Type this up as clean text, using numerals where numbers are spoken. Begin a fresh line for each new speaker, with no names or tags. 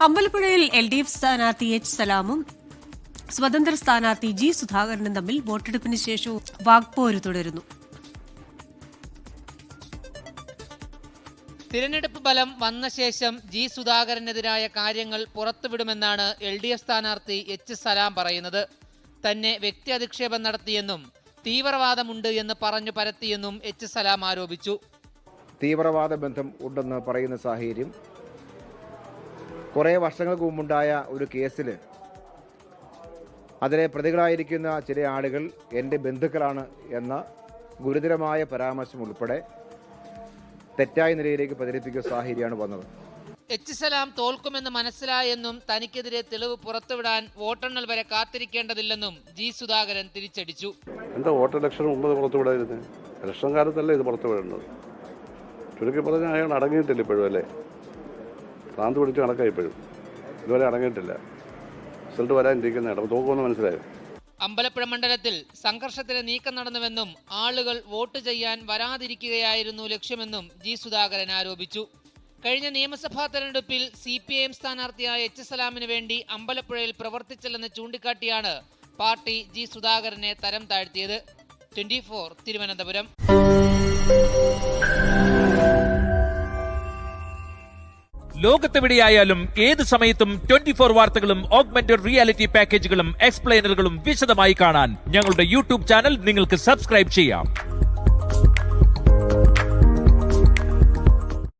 അമ്പലപ്പുഴയിൽ LDF സ്ഥാനാർത്ഥി H. സലാമും സ്വതന്ത്ര സ്ഥാനാർത്ഥി G. സുധാകരനും തമ്മിൽ വോട്ടെടുപ്പിന് ശേഷവും വാഗ്പോര് തുടരുന്നു.
തിരഞ്ഞെടുപ്പ് ഫലം വന്ന ശേഷം G. സുധാകരനെതിരായ കാര്യങ്ങൾ പുറത്തുവിടുമെന്നാണ് LDF സ്ഥാനാർത്ഥി H. സലാം പറയുന്നത്. തന്നെ വ്യക്തി അധിക്ഷേപം നടത്തിയെന്നും തീവ്രവാദമുണ്ട് എന്ന് പറഞ്ഞു പരത്തിയെന്നും H. സലാം ആരോപിച്ചു.
തീവ്രവാദ ബന്ധം ഉണ്ടെന്ന് പറയുന്ന സാഹചര്യം കുറേ വർഷങ്ങൾക്ക് മുമ്പുണ്ടായ ഒരു കേസിൽ അതിലെ പ്രതികളായിരിക്കുന്ന ചില ആളുകൾ എൻ്റെ ബന്ധുക്കളാണ് എന്ന ഗുരുതരമായ പരാമർശം ഉൾപ്പെടെ തെറ്റായ നിലയിലേക്ക് പ്രചരിപ്പിക്കുന്ന സാഹചര്യമാണ് വന്നത്.
H. സലാം തോൽക്കുമെന്ന് മനസ്സിലായെന്നും തനിക്കെതിരെ തെളിവ് പുറത്തുവിടാൻ വോട്ടെണ്ണൽ വരെ കാത്തിരിക്കേണ്ടതില്ലെന്നും G. സുധാകരൻ തിരിച്ചടിച്ചു.
എന്താ വോട്ട് ഇലക്ഷൻ മുമ്പ് പുറത്തുവിടായിരുന്നത്? ഇലക്ഷൻ കാലത്തല്ലേ ഇത് പുറത്തുവിടേണ്ടത്? ചുരുക്കി പറഞ്ഞാൽ അയാൾ അടങ്ങിയിട്ടില്ല ഇപ്പോഴും, അല്ലേ? ഭ്രാന്ത് പിടിച്ച് കണക്കായി ഇപ്പോഴും ഇതുവരെ അടങ്ങിയിട്ടില്ല. റിസൾട്ട് വരാനിരിക്കുന്ന ഇടം തോക്കുമെന്ന് മനസ്സിലായോ?
അമ്പലപ്പുഴ മണ്ഡലത്തിൽ സംഘർഷത്തിന് നീക്കം നടന്നുവെന്നും ആളുകൾ വോട്ട് ചെയ്യാൻ വരാതിരിക്കുകയായിരുന്നു ലക്ഷ്യമെന്നും G. സുധാകരൻ ആരോപിച്ചു. കഴിഞ്ഞ നിയമസഭാ തെരഞ്ഞെടുപ്പിൽ CPIM സ്ഥാനാർത്ഥിയായ H. സലാമിന് വേണ്ടി അമ്പലപ്പുഴയിൽ പ്രവർത്തിച്ചില്ലെന്ന് ചൂണ്ടിക്കാട്ടിയാണ് പാർട്ടി G. സുധാകരനെ തരം താഴ്ത്തിയത്. 24 തിരുവനന്തപുരം.
ലോകത്തെവിടെയായാലും ഏത് സമയത്തും 24 വാർത്തകളും ഓഗ്മെന്റഡ് റിയാലിറ്റി പാക്കേജുകളും എക്സ്പ്ലെയിനറുകളും വിശദമായി കാണാൻ ഞങ്ങളുടെ YouTube ചാനൽ നിങ്ങൾക്ക് സബ്സ്ക്രൈബ് ചെയ്യാം.